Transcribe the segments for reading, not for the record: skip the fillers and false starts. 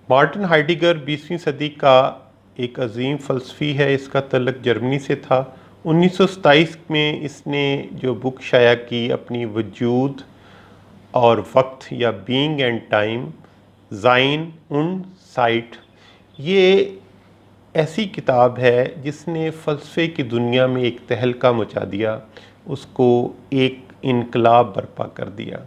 Martin Heidegger 20वीं सदी का एक अजीम फ़लसफ़ी है। इसका तल्लुक़ जर्मनी से था। 1927 में इसने जो बुक शाया की अपनी वजूद और वक्त या बीइंग एंड टाइम, ज़ाइन उन साइट, ये ऐसी किताब है जिसने फ़लसफ़े की दुनिया में एक तहलका मचा दिया, उसको एक इनकलाब बर्पा कर दिया।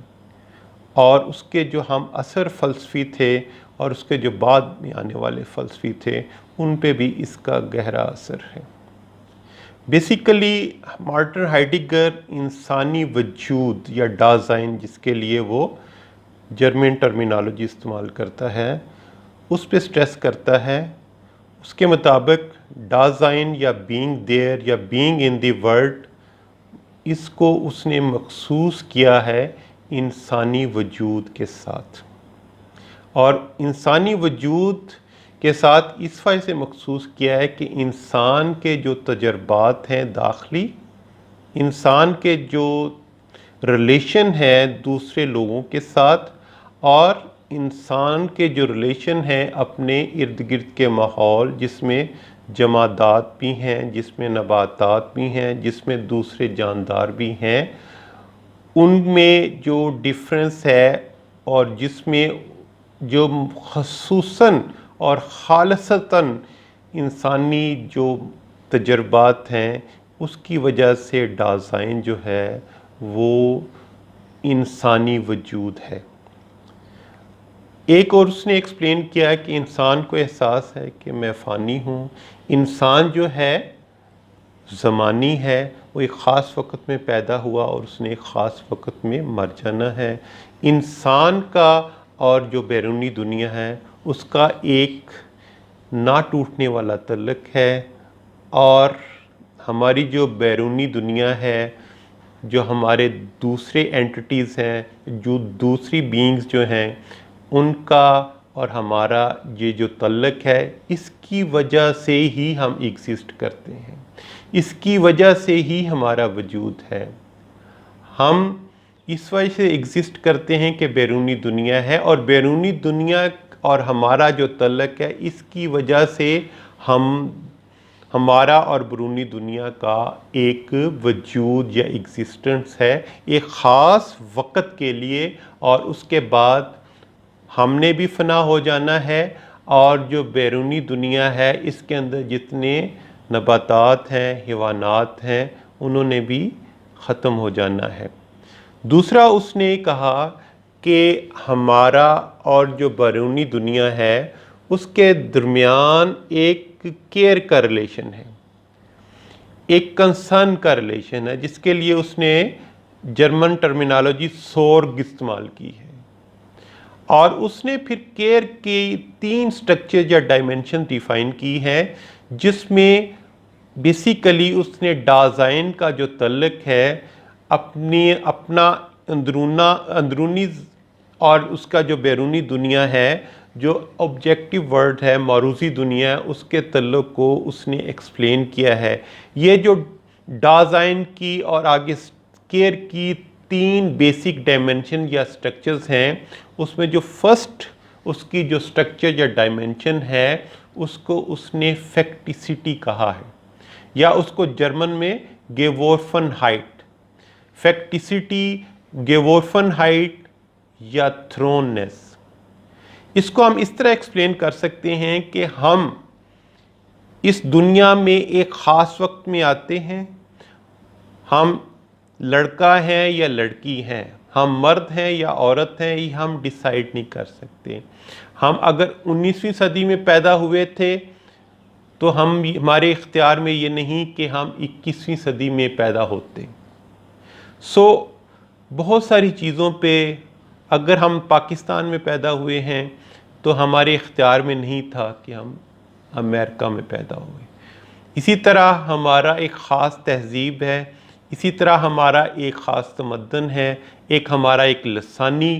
और उसके जो हम असर फ़लसफ़ी थे और उसके जो बाद में आने वाले फ़लसफ़ी थे, उन पे भी इसका गहरा असर है। बेसिकली मार्टिन हाइडेगर इंसानी वजूद या दाज़ाइन, जिसके लिए वो जर्मन टर्मिनोलॉजी इस्तेमाल करता है, उस पे स्ट्रेस करता है। उसके मुताबिक दाज़ाइन या बीइंग देयर या बीइंग इन द वर्ल्ड, इसको उसने मखसूस किया है इंसानी वजूद के साथ। और इंसानी वजूद के साथ इस वजह से मखसूस किया है कि इंसान के जो तजर्बात हैं दाखिली, इंसान के जो रिलेशन है दूसरे लोगों के साथ, और इंसान के जो रिलेशन हैं अपने इर्द गिर्द के माहौल, जिसमें जमादात भी हैं, जिसमें नबातात भी हैं, जिसमें दूसरे जानदार भी हैं, उनमें जो डिफरेंस है और जिसमें जो ख़ुसूसन और ख़ालसतन इंसानी जो तजर्बात हैं, उसकी वजह से दाज़ाइन जो है वो इंसानी वजूद है। एक और उसने एक्सप्लेन किया कि इंसान को एहसास है कि मैं फ़ानी हूँ। इंसान जो है ज़मानी है, वो एक ख़ास वक़्त में पैदा हुआ और उसने एक ख़ास वक़्त में मर जाना है। इंसान का और जो बैरूनी दुनिया है उसका एक ना टूटने वाला तल्लुक़ है, और हमारी जो बैरूनी दुनिया है, जो हमारे दूसरे एंटिटीज़ हैं, जो दूसरी बीइंग्स जो हैं, उनका और हमारा ये जो तल्लुक़ है, इसकी वजह से ही हम एग्ज़िस्ट करते हैं, इसकी वजह से ही हमारा वजूद है। हम इस वजह से एग्ज़िस्ट करते हैं कि बैरूनी दुनिया है, और बैरूनी दुनिया और हमारा जो तल्लुक़ है, इसकी वजह से हमारा और बैरूनी दुनिया का एक वजूद या एग्जिस्टेंस है एक ख़ास वक़्त के लिए, और उसके बाद हमने भी फ़ना हो जाना है। और जो बैरूनी दुनिया है, इसके अंदर जितने नबातात हैं, हैवानात हैं, उन्होंने भी ख़त्म हो जाना है। दूसरा उसने कहा कि हमारा और जो बैरूनी दुनिया है उसके दरमियान एक केयर का रिलेशन है, एक कंसर्न का रिलेशन है, जिसके लिए उसने जर्मन टर्मिनोलॉजी सोर्ग इस्तेमाल की है। और उसने फिर केयर की 3 स्ट्रक्चर या डायमेंशन डिफ़ाइन की है, जिसमें बेसिकली उसने दाज़ाइन का जो तल्लुक़ है अपना अंदरूनी और उसका जो बैरूनी दुनिया है, जो ऑब्जेक्टिव वर्ल्ड है, मारूज़ी दुनिया है, उसके तल्लुक़ को उसने एक्सप्लेन किया है। ये जो दाज़ाइन की और आगे केयर की 3 बेसिक डायमेंशन या स्ट्रक्चर्स हैं, उसमें जो फर्स्ट उसकी जो स्ट्रक्चर या डायमेंशन है, उसको उसने फैक्टिसिटी कहा है, या उसको जर्मन में गेवोर्फनहाइट, फैक्टिसिटी, गेवोर्फनहाइट या थ्रोननेस। इसको हम इस तरह एक्सप्लेन कर सकते हैं कि हम इस दुनिया में एक ख़ास वक्त में आते हैं, हम लड़का हैं या लड़की हैं, हम मर्द हैं या औरत हैं, ये हम डिसाइड नहीं कर सकते। हम अगर 19वीं सदी में पैदा हुए थे तो हमारे इख्तियार में ये नहीं कि हम 21वीं सदी में पैदा होते। बहुत सारी चीज़ों पे, अगर हम पाकिस्तान में पैदा हुए हैं तो हमारे इख्तियार में नहीं था कि हम अमेरिका में पैदा हुए। इसी तरह हमारा एक ख़ास तहज़ीब है, इसी तरह हमारा एक ख़ास तमद्दन है, एक हमारा एक लसानी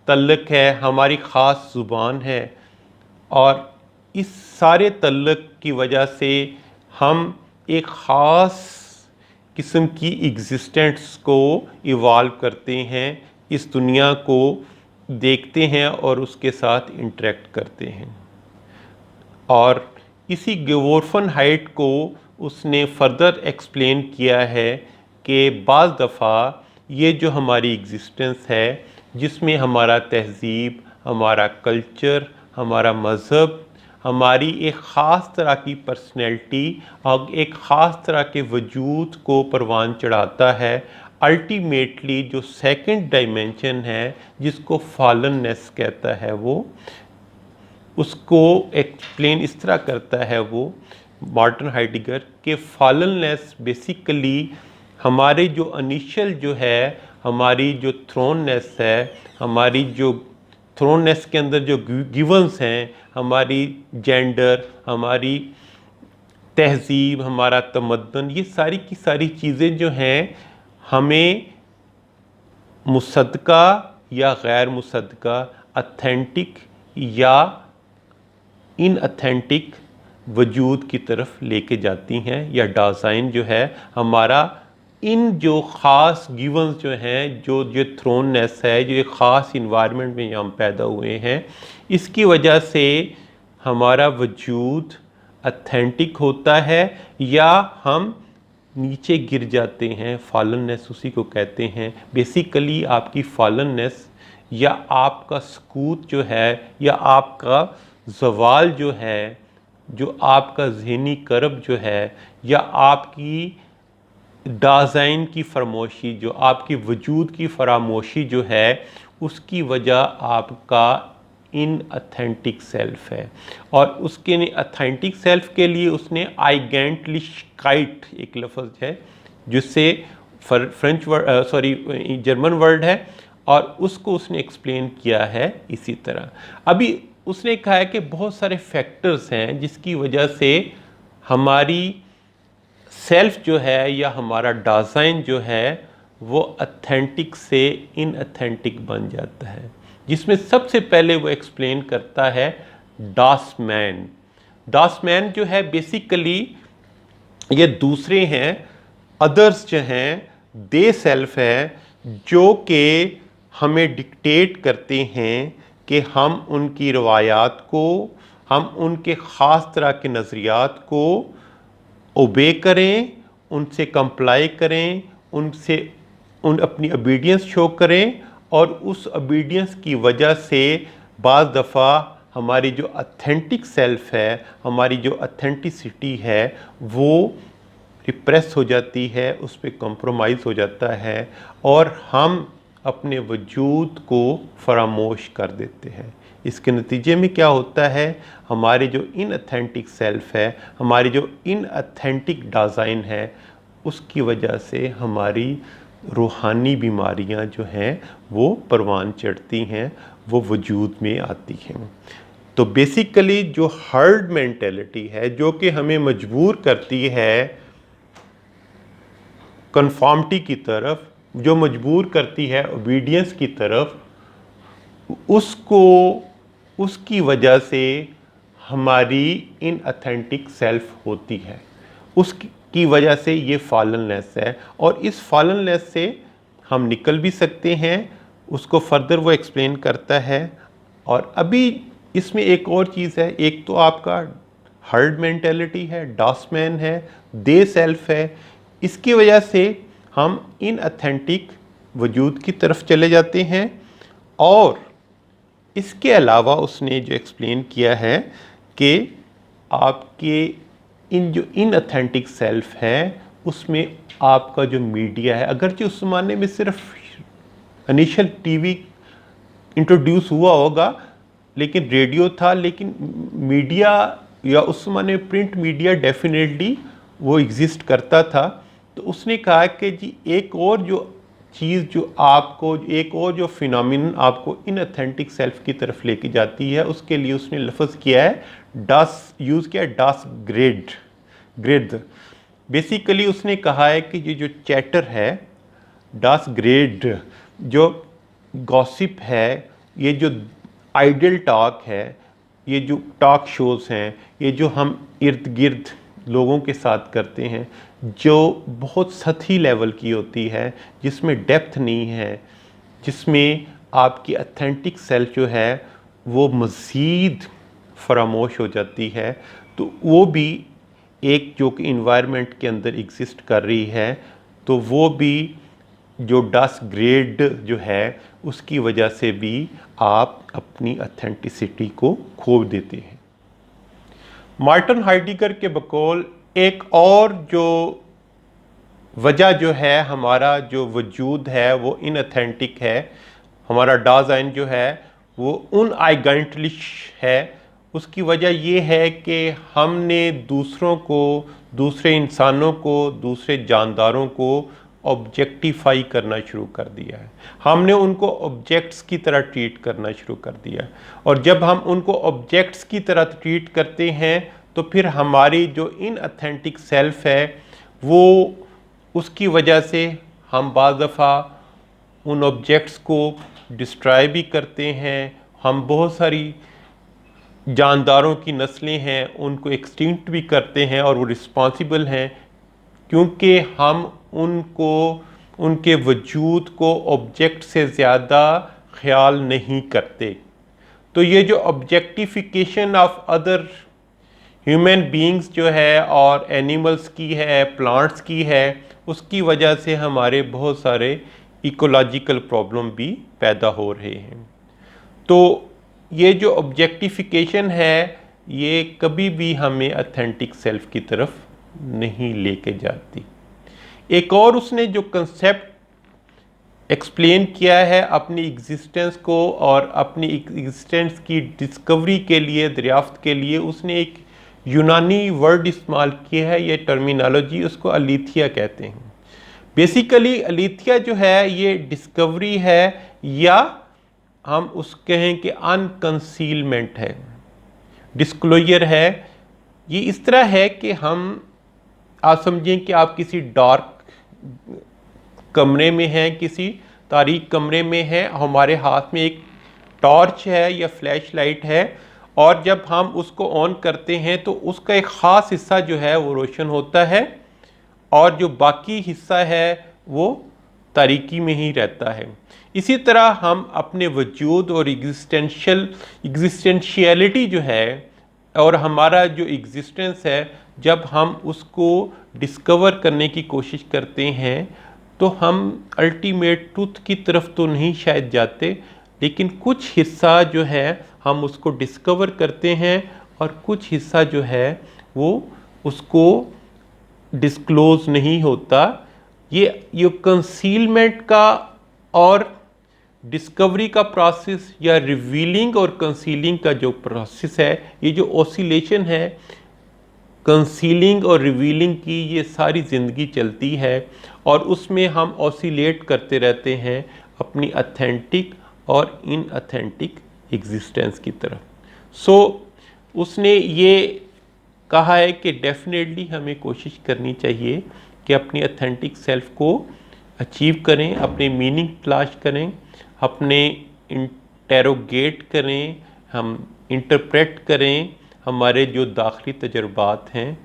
तल्लुक़ है, हमारी ख़ास ज़ुबान है। और इस सारे तल्लुक़ की वजह से हम एक ख़ास किस्म की एग्जिस्टेंस को इवाल्व करते हैं, इस दुनिया को देखते हैं और उसके साथ इंटरेक्ट करते हैं। और इसी गेवोर्फनहाइट को उसने फर्दर एक्सप्लेन किया है कि बाज़ दफ़ा ये जो हमारी एग्जिस्टेंस है, जिसमें हमारा तहज़ीब, हमारा कल्चर, हमारा मज़हब, हमारी एक ख़ास तरह की पर्सनैलिटी और एक ख़ास तरह के वजूद को परवान चढ़ाता है, अल्टीमेटली जो सेकंड डायमेंशन है जिसको फॉलननेस कहता है, वो उसको एक्सप्लेन इस तरह करता है वो मार्टिन हाइडेगर के फॉलननेस बेसिकली हमारे जो इनिशियल जो है, हमारी जो थ्रोननेस है, हमारी जो थ्रोननेस के अंदर जो गिवंस हैं, हमारी जेंडर, हमारी तहज़ीब, हमारा तमद्दन, ये सारी की सारी चीज़ें जो हैं हमें मुसद्दका या गैर मुसद्दका, ऑथेंटिक या इनऑथेंटिक वजूद की तरफ लेके जाती हैं, या डाज़ाइन जो है हमारा इन जो ख़ास गिवंस जो हैं, जो थ्रोननेस है, जो एक ख़ास इन्वायरमेंट में हम पैदा हुए हैं, इसकी वजह से हमारा वजूद ऑथेंटिक होता है या हम नीचे गिर जाते हैं। फॉलननेस उसी को कहते हैं। बेसिकली आपकी फॉलननेस या आपका सकूत जो है या आपका ज़वाल जो है, जो आपका ज़हनी करब जो है, या आपकी डाज़ाइन की फरामोशी, जो आपकी वजूद की फरामोशी जो है, उसकी वजह आपका इनऑथेंटिक सेल्फ है। और उसके ऑथेंटिक सेल्फ के लिए उसने आइगेंटलिशकाइट एक लफ्ज़ है, जिससे फ्रेंच वर्ड जर्मन वर्ड है, और उसको उसने एक्सप्लेन किया है इसी तरह। अभी उसने कहा है कि बहुत सारे फैक्टर्स हैं जिसकी वजह से हमारी सेल्फ जो है या हमारा डाज़ाइन जो है वो ऑथेंटिक से इनऑथेंटिक बन जाता है, जिसमें सबसे पहले वो एक्सप्लेन करता है डासमैन। डासमैन जो है बेसिकली ये दूसरे हैं, अदर्स जो हैं, दे सेल्फ है, जो कि हमें डिक्टेट करते हैं कि हम उनकी रवायात को, हम उनके ख़ास तरह के नज़रियात को ओबे करें, उनसे कंप्लाई करें, उन अपनी ओबीडियंस शो करें, और उस ओबीडियंस की वजह से बाज़ दफ़ा हमारी जो ऑथेंटिक सेल्फ है, हमारी जो ऑथेंटिसिटी है, वो रिप्रेस हो जाती है, उस पर कंप्रोमाइज़ हो जाता है, और हम अपने वजूद को फरामोश कर देते हैं। इसके नतीजे में क्या होता है, हमारे जो इनऑथेंटिक सेल्फ है, हमारी जो इनऑथेंटिक डाज़ाइन है, उसकी वजह से हमारी रूहानी बीमारियां जो हैं वो परवान चढ़ती हैं, वो वजूद में आती हैं। तो बेसिकली जो हर्ड मेंटेलिटी है, जो कि हमें मजबूर करती है कन्फॉर्मिटी की तरफ, जो मजबूर करती है ओबीडियंस की तरफ, उसकी वजह से हमारी इनऑथेंटिक सेल्फ होती है, उसकी वजह से ये फॉलननेस है। और इस फॉलननेस से हम निकल भी सकते हैं, उसको फर्दर वो एक्सप्लेन करता है। और अभी इसमें एक और चीज़ है, एक तो आपका हर्ड मेंटेलिटी है, डासमैन है, दे सेल्फ है, इसकी वजह से हम इनऑथेंटिक वजूद की तरफ चले जाते हैं। और इसके अलावा उसने जो एक्सप्लेन किया है कि आपके जो इनऑथेंटिक सेल्फ है, उसमें आपका जो मीडिया है, अगरचे उस ज़माने में सिर्फ इनिशियल टीवी इंट्रोड्यूस हुआ होगा, लेकिन रेडियो था, लेकिन मीडिया या उस ज़माने में प्रिंट मीडिया डेफिनेटली वो एग्जिस्ट करता था। तो उसने कहा कि जी एक और जो चीज़ जो आपको, एक और जो फिनोमिनन आपको इनऑथेंटिक सेल्फ की तरफ लेके जाती है, उसके लिए उसने लफ्ज़ किया है डास, यूज़ किया है डास ग्रेड। बेसिकली उसने कहा है कि ये जो चैटर है, डास ग्रेड, जो गॉसिप है, ये जो आइडल टॉक है, ये जो टॉक शोज़ हैं, ये जो हम इर्द गिर्द लोगों के साथ करते हैं, जो बहुत सतही लेवल की होती है, जिसमें डेप्थ नहीं है, जिसमें आपकी ऑथेंटिक सेल्फ जो है वो मज़ीद फरामोश हो जाती है। तो वो भी एक जो कि इन्वायरमेंट के अंदर एग्जिस्ट कर रही है, तो वो भी जो डस्ट ग्रेड जो है उसकी वजह से भी आप अपनी ऑथेंटिसिटी को खो देते हैं। मार्टिन हाइडेगर के बकौल एक और जो वजह जो है हमारा जो वजूद है वो इनऑथेंटिक है, हमारा दाज़ाइन जो है वो अनआइडेंटिश है, उसकी वजह ये है कि हमने दूसरों को, दूसरे इंसानों को, दूसरे जानदारों को ऑब्जेक्टिफाई करना शुरू कर दिया है। हमने उनको ऑब्जेक्ट्स की तरह ट्रीट करना शुरू कर दिया है, और जब हम उनको ऑब्जेक्ट्स की तरह ट्रीट करते हैं तो फिर हमारी जो इनऑथेंटिक सेल्फ है वो, उसकी वजह से हम बाज़ दफ़ा उन ऑब्जेक्ट्स को डिस्ट्रॉय भी करते हैं। हम बहुत सारी जानदारों की नस्लें हैं उनको एक्सटिंक्ट भी करते हैं, और वो रिस्पॉन्सिबल हैं क्योंकि हम उनको, उनके वजूद को ऑब्जेक्ट से ज़्यादा ख्याल नहीं करते। तो ये जो objectification of other human beings जो है और एनिमल्स की है, प्लांट्स की है, उसकी वजह से हमारे बहुत सारे इकोलॉजिकल प्रॉब्लम भी पैदा हो रहे हैं। तो ये जो ऑब्जेक्टिफिकेशन है ये कभी भी हमें ऑथेंटिक सेल्फ की तरफ नहीं लेके जाती। एक और उसने जो कंसेप्ट एक्सप्लेन किया है अपनी एग्जिस्टेंस को और अपनी एग्जिस्टेंस की डिस्कवरी के लिए, दरियाफ्त के लिए, उसने एक यूनानी वर्ड इस्तेमाल किया है, ये टर्मिनोलॉजी, उसको अलीथिया कहते हैं। बेसिकली अलीथिया जो है ये डिस्कवरी है, या हम उस कहें कि अनकंसीलमेंट है, डिस्क्लोजर है। ये इस तरह है कि हम, आप समझें कि आप किसी डार्क कमरे में हैं, किसी तारीक कमरे में हैं, हमारे हाथ में एक टॉर्च है या फ्लैश लाइट है, और जब हम उसको ऑन करते हैं तो उसका एक ख़ास हिस्सा जो है वो रोशन होता है, और जो बाकी हिस्सा है वो तारीकी में ही रहता है। इसी तरह हम अपने वजूद और एग्जिस्टेंशियलिटी जो है और हमारा जो एग्जिस्टेंस है, जब हम उसको डिस्कवर करने की कोशिश करते हैं तो हम अल्टीमेट ट्रूथ की तरफ तो नहीं शायद जाते, लेकिन कुछ हिस्सा जो है हम उसको डिस्कवर करते हैं, और कुछ हिस्सा जो है वो उसको डिस्क्लोज नहीं होता। ये कंसीलमेंट का और डिस्कवरी का प्रोसेस, या रिवीलिंग और कंसीलिंग का जो प्रोसेस है, ये जो ऑसिलेशन है कंसीलिंग और रिवीलिंग की, ये सारी ज़िंदगी चलती है, और उसमें हम ऑसिलेट करते रहते हैं अपनी ऑथेंटिक और इनऑथेंटिक एग्जिस्टेंस की तरफ। सो उसने ये कहा है कि डेफिनेटली हमें कोशिश करनी चाहिए कि अपनी ऑथेंटिक सेल्फ को अचीव करें, अपने मीनिंग तलाश करें, अपने इंटेरोगेट करें, हम इंटरप्रेट करें हमारे जो दाखिली तजर्बात हैं।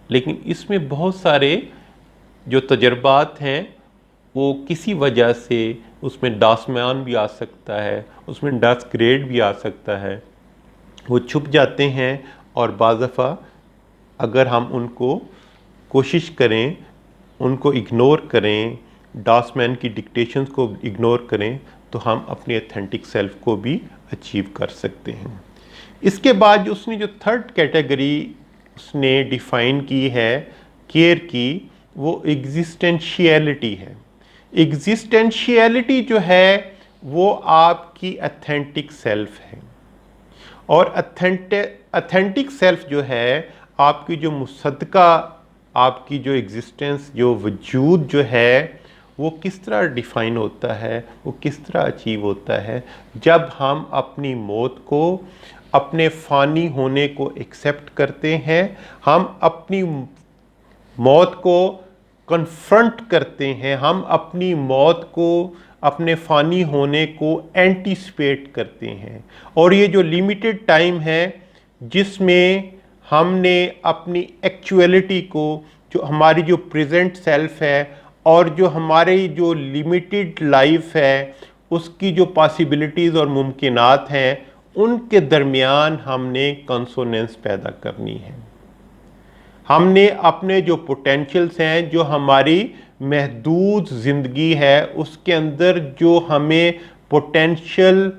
लेकिन इसमें बहुत सारे जो तजर्बात हैं वो किसी वजह से उसमें दासमान भी आ सकता है, उसमें डस्ट ग्रेड भी आ सकता है, वो छुप जाते हैं, और बाज़ दफ़ा अगर हम उनको कोशिश करें, उनको इग्नोर करें, डासमैन की डिक्टेशंस को इग्नोर करें, तो हम अपनी ऑथेंटिक सेल्फ को भी अचीव कर सकते हैं। इसके बाद उसने जो थर्ड कैटेगरी उसने डिफ़ाइन की है केयर की, वो एग्जिस्टेंशियलिटी है। एग्जिस्टेंशियलिटी जो है वो आपकी ऑथेंटिक सेल्फ है, और ऑथेंटिक सेल्फ जो है आपकी जो मुसद्दका, आपकी जो एग्जिस्टेंस, जो वजूद जो है वो किस तरह डिफ़ाइन होता है, वो किस तरह अचीव होता है, जब हम अपनी मौत को, अपने फ़ानी होने को एक्सेप्ट करते हैं, हम अपनी मौत को कन्फ्रंट करते हैं, हम अपनी मौत को, अपने फ़ानी होने को एंटीसिपेट करते हैं। और ये जो लिमिटेड टाइम है जिसमें हमने अपनी एक्चुअलिटी को, जो हमारी जो प्रेजेंट सेल्फ है और जो हमारी जो लिमिटेड लाइफ है, उसकी जो पॉसिबिलिटीज़ और मुमकिनात हैं उनके दरमियान हमने कंसोनेंस पैदा करनी है। हमने अपने जो पोटेंशियल्स हैं, जो हमारी महदूद ज़िंदगी है उसके अंदर जो हमें पोटेंशियल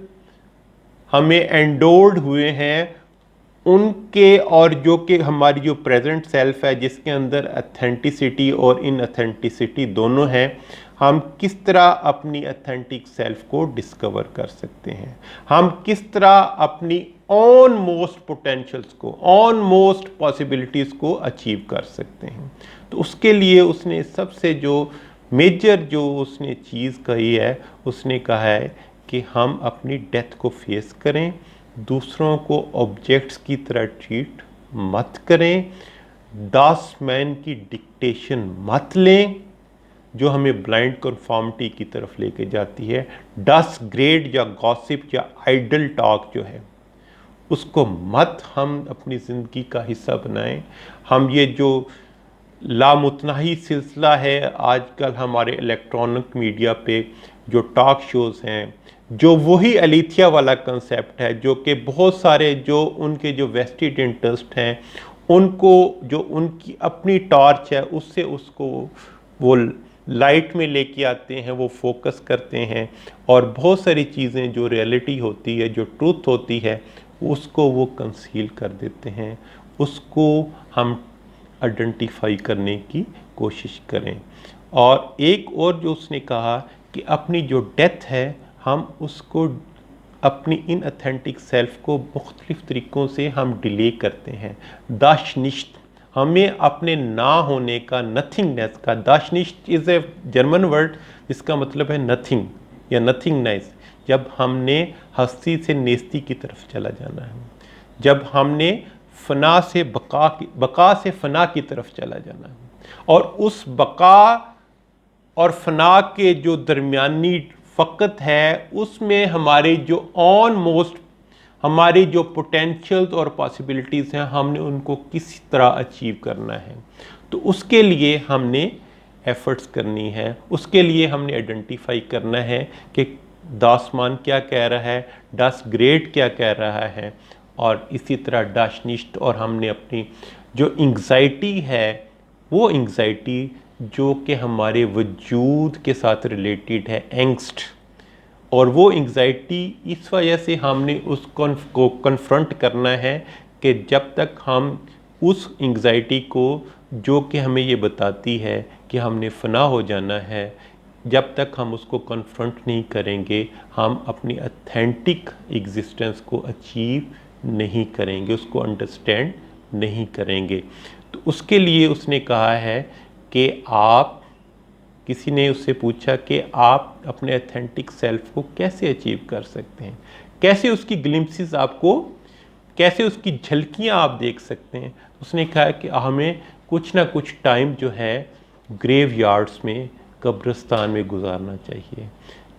हमें एंडोर्ड हुए हैं उनके, और जो कि हमारी जो प्रेजेंट सेल्फ है जिसके अंदर अथेंटिसिटी और इनअथेंटिसिटी दोनों हैं, हम किस तरह अपनी अथेंटिक सेल्फ को डिस्कवर कर सकते हैं, हम किस तरह अपनी ऑन मोस्ट पोटेंशियल्स को, ऑन मोस्ट पॉसिबिलिटीज़ को अचीव कर सकते हैं। तो उसके लिए उसने सबसे जो मेजर जो उसने चीज़ कही है, उसने कहा है कि हम अपनी डेथ को फेस करें, दूसरों को ऑब्जेक्ट्स की तरह ट्रीट मत करें, दास मैन की डिक्टेशन मत लें जो हमें ब्लाइंड कन्फॉर्मिटी की तरफ लेके जाती है। डस ग्रेड या गॉसिप या आइडल टॉक जो है उसको मत हम अपनी ज़िंदगी का हिस्सा बनाएं। हम ये जो लामुतनाही सिलसिला है आजकल हमारे इलेक्ट्रॉनिक मीडिया पे जो टॉक शोज़ हैं, जो वही अलीथिया वाला कंसेप्ट है जो कि बहुत सारे जो उनके जो वेस्टेड इंटरेस्ट हैं उनको, जो उनकी अपनी टॉर्च है उससे उसको वो लाइट में लेके आते हैं, वो फोकस करते हैं और बहुत सारी चीज़ें जो रियलिटी होती है, जो ट्रूथ होती है, उसको वो कंसील कर देते हैं। उसको हम आइडेंटिफाई करने की कोशिश करें। और एक और जो उसने कहा कि अपनी जो डेथ है हम उसको, अपनी इनअथेंटिक सेल्फ को मुख्तलिफ़ तरीक़ों से हम डिले करते हैं। दाशनिश्त, हमें अपने ना होने का, नथिंगनेस का, दाशनिश्त इज़ ए जर्मन वर्ड जिसका मतलब है नथिंग या नथिंगनेस। जब हमने हस्ती से नेस्ती की तरफ चला जाना है, जब हमने फना से बका से फना की तरफ चला जाना है, और उस बका और फना के जो दरमियानी फ़कत है उसमें हमारे जो ऑन मोस्ट, हमारी जो पोटेंशियल्स और पॉसिबिलिटीज़ हैं, हमने उनको किसी तरह अचीव करना है। तो उसके लिए हमने एफ़र्ट्स करनी है, उसके लिए हमने आइडेंटिफाई करना है कि दासमान क्या कह रहा है, डस ग्रेट क्या कह रहा है, और इसी तरह दाशनिश्त। और हमने अपनी जो एंग्जाइटी है वो एंग्जाइटी जो कि हमारे वजूद के साथ रिलेटेड है, एंग्स्ट, और वो एंग्जाइटी इस वजह से हमने उसको कन्फ्रंट करना है कि जब तक हम उस एंग्जाइटी को, जो कि हमें ये बताती है कि हमने फ़ना हो जाना है, जब तक हम उसको कन्फ्रंट नहीं करेंगे हम अपनी ऑथेंटिक एग्जिस्टेंस को अचीव नहीं करेंगे, उसको अंडरस्टैंड नहीं करेंगे। तो उसके लिए उसने कहा है कि आप, किसी ने उससे पूछा कि आप अपने ऑथेंटिक सेल्फ को कैसे अचीव कर सकते हैं, कैसे उसकी ग्लिम्पसेस आपको, कैसे उसकी झलकियां आप देख सकते हैं। उसने कहा कि हमें कुछ ना कुछ टाइम जो है ग्रेव यार्ड्स में, कब्रिस्तान में गुजारना चाहिए।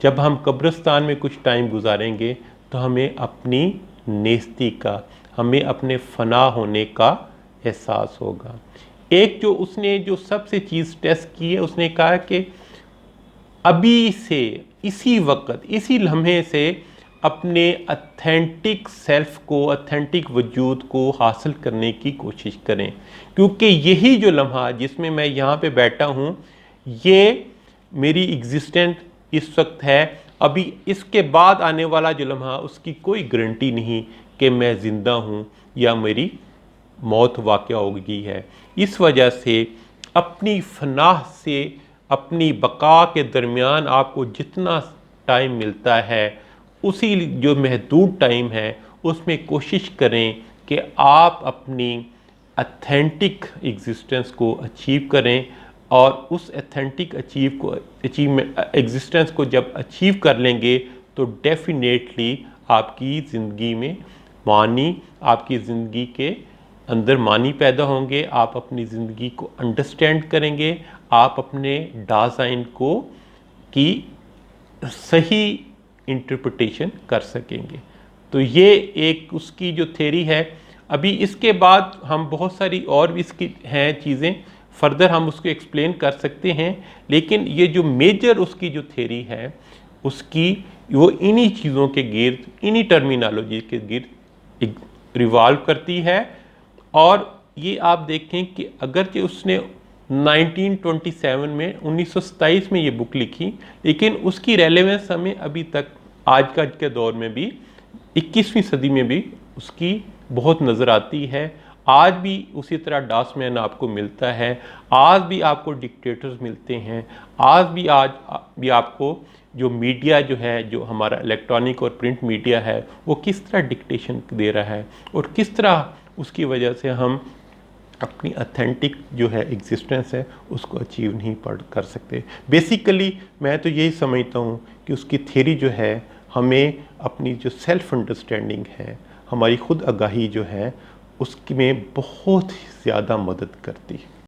जब हम कब्रिस्तान में कुछ टाइम गुजारेंगे तो हमें अपनी नेस्ती का, हमें अपने फ़ना होने का एहसास होगा। एक जो उसने जो सबसे चीज़ टेस्ट की है, उसने कहा कि अभी से, इसी वक्त, इसी लम्हे से अपने ऑथेंटिक सेल्फ को, ऑथेंटिक वजूद को हासिल करने की कोशिश करें, क्योंकि यही जो लम्हा जिसमें मैं यहाँ पे बैठा हूँ, ये मेरी एग्जिस्टेंस इस वक्त है। अभी इसके बाद आने वाला जो लम्हा उसकी कोई गारंटी नहीं कि मैं ज़िंदा हूँ या मेरी मौत वाक़या होगी है। इस वजह से अपनी फनाह से अपनी बका के दरमियान आपको जितना टाइम मिलता है, उसी जो महदूद टाइम है उसमें कोशिश करें कि आप अपनी ऑथेंटिक एग्जिस्टेंस को अचीव करें। और उस ऑथेंटिक एग्जिस्टेंस को जब अचीव कर लेंगे तो डेफिनेटली आपकी ज़िंदगी में मानी, आपकी ज़िंदगी के अंदर मानी पैदा होंगे, आप अपनी ज़िंदगी को अंडरस्टैंड करेंगे, आप अपने डिज़ाइन को की सही इंटरप्रिटेशन कर सकेंगे। तो ये एक उसकी जो थ्योरी है। अभी इसके बाद हम बहुत सारी और भी इसकी हैं चीज़ें, फर्दर हम उसको एक्सप्लेन कर सकते हैं, लेकिन ये जो मेजर उसकी जो थ्योरी है उसकी, वो इन्हीं चीज़ों के गिर्द, इन्हीं टर्मिनोलॉजी के गिर्द रिवॉल्व करती है। और ये आप देखें कि अगरचे उसने 1927 में 1927 में ये बुक लिखी, लेकिन उसकी रेलेवेंस हमें अभी तक आज के दौर में भी 21वीं सदी में भी उसकी बहुत नज़र आती है। आज भी उसी तरह डॉसमैन आपको मिलता है, आज भी आपको डिक्टेटर्स मिलते हैं, आज भी आपको जो मीडिया जो है, जो हमारा इलेक्ट्रॉनिक और प्रिंट मीडिया है, वो किस तरह डिक्टेशन दे रहा है और किस तरह उसकी वजह से हम अपनी ऑथेंटिक जो है एग्जिस्टेंस है उसको अचीव नहीं कर सकते। बेसिकली मैं तो यही समझता हूँ कि उसकी थ्योरी जो है हमें अपनी जो सेल्फ अंडरस्टैंडिंग है, हमारी खुद आगाही जो है, उसमें बहुत ज़्यादा मदद करती है।